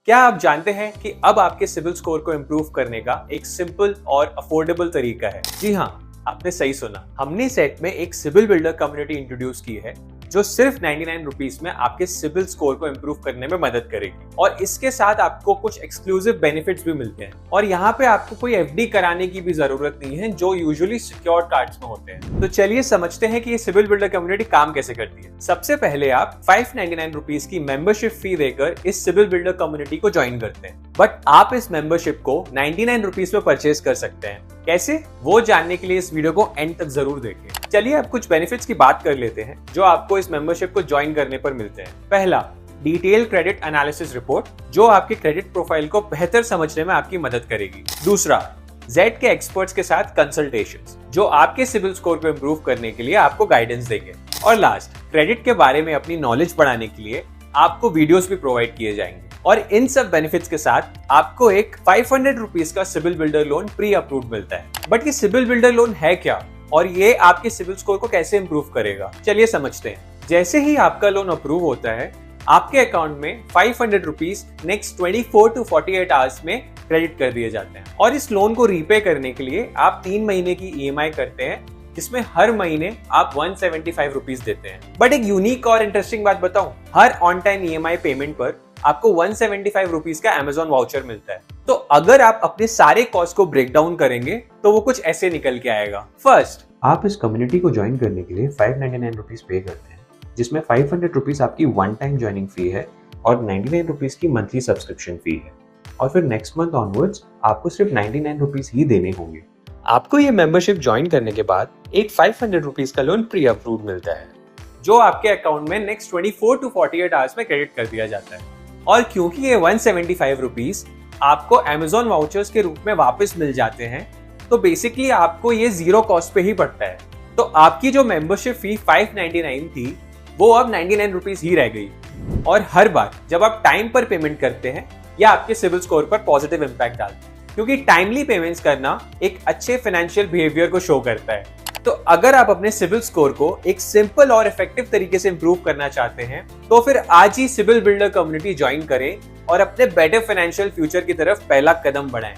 क्या आप जानते हैं कि अब आपके सिविल स्कोर को इम्प्रूव करने का एक सिंपल और अफोर्डेबल तरीका है? जी हाँ, आपने सही सुना। हमने सेट में एक सिविल बिल्डर कम्युनिटी इंट्रोड्यूस की है जो सिर्फ 99 रुपीज में आपके सिविल स्कोर को इम्प्रूव करने में मदद करेगी और इसके साथ आपको कुछ एक्सक्लूसिव बेनिफिट्स भी मिलते हैं। और यहाँ पे आपको कोई एफडी कराने की भी जरूरत नहीं है जो यूजुअली सिक्योर्ड कार्ड्स में होते हैं। तो चलिए समझते हैं कि ये सिविल बिल्डर कम्युनिटी काम कैसे करती है। सबसे पहले आप 599 रुपीज की मेंबरशिप फी देकर इस सिविल बिल्डर कम्युनिटी को ज्वाइन करते हैं, बट आप इस मेंबरशिप को 99 रुपीज में परचेज कर सकते हैं। कैसे, वो जानने के लिए इस वीडियो को एंड तक जरूर देखें। चलिए अब कुछ बेनिफिट्स की बात कर लेते हैं जो आपको इस मेंबरशिप को ज्वाइन करने पर मिलते हैं। पहला, डिटेल क्रेडिट एनालिसिस रिपोर्ट जो आपके क्रेडिट प्रोफाइल को बेहतर समझने में आपकी मदद करेगी। दूसरा, जेड के एक्सपर्ट्स के साथ कंसल्टेशंस जो आपके सिविल स्कोर को इम्प्रूव करने के लिए आपको गाइडेंस देंगे। और लास्ट, क्रेडिट के बारे में अपनी नॉलेज बढ़ाने के लिए आपको वीडियोस भी प्रोवाइड किए जाएंगे। और इन सब बेनिफिट्स के साथ आपको एक 500 रुपीज का civil builder loan pre approved मिलता है। बट ये सिविल बिल्डर लोन है क्या और ये आपके सिविल स्कोर को कैसे इंप्रूव करेगा, चलिए समझते हैं। जैसे ही आपका लोन अप्रूव होता है, आपके अकाउंट में 500 रुपीज नेक्स्ट 24 to 48 आवर्स में क्रेडिट कर दिए जाते हैं। और इस लोन को रीपे करने के लिए आप 3 महीने की EMI करते हैं जिसमें हर महीने आप 175 रुपीज देते हैं। बट एक यूनिक और इंटरेस्टिंग बात बताऊं, her on time EMI payment पर आपको 175 रुपीज का Amazon वाउचर मिलता है। तो अगर आप अपने सारे कॉस्ट को ब्रेक डाउन करेंगे तो वो कुछ ऐसे निकल के आएगा। फर्स्ट, आप इस कम्युनिटी को ज्वाइन करने के लिए 599 रुपीज पे करते हैं, जिसमें 500 रुपीज आपकी वन टाइम ज्वाइनिंग फी है और 99 रुपीज की मंथली सब्सक्रिप्शन फी है। और फिर नेक्स्ट मंथ ऑनवर्ड्स आपको सिर्फ 99 रुपीज ही देने होंगे। आपको ये मेंबरशिप ज्वाइन करने के बाद एक 500 रुपीज का लोन प्री अप्रूव्ड मिलता है जो आपके अकाउंट में नेक्स्ट 24 to 48 आवर्स में क्रेडिट कर दिया जाता है। और क्योंकि ये 175 रुपीज आपको Amazon वाउचर्स के रूप में वापस मिल जाते हैं, तो बेसिकली आपको ये जीरो कॉस्ट पे ही पड़ता है। तो आपकी जो मेंबरशिप फी 599 थी वो अब 99 रुपीज ही रह गई। और हर बार जब आप टाइम पर पेमेंट करते हैं या आपके सिविल स्कोर पर पॉजिटिव इंपैक्ट डालते हैं, क्योंकि टाइमली पेमेंट्स करना एक अच्छे फाइनेंशियल बिहेवियर को शो करता है। तो अगर आप अपने सिविल स्कोर को एक सिंपल और इफेक्टिव तरीके से इंप्रूव करना चाहते हैं तो फिर आज ही सिविल बिल्डर कम्युनिटी ज्वाइन करें और अपने बेटर फाइनेंशियल फ्यूचर की तरफ पहला कदम बढ़ाएं।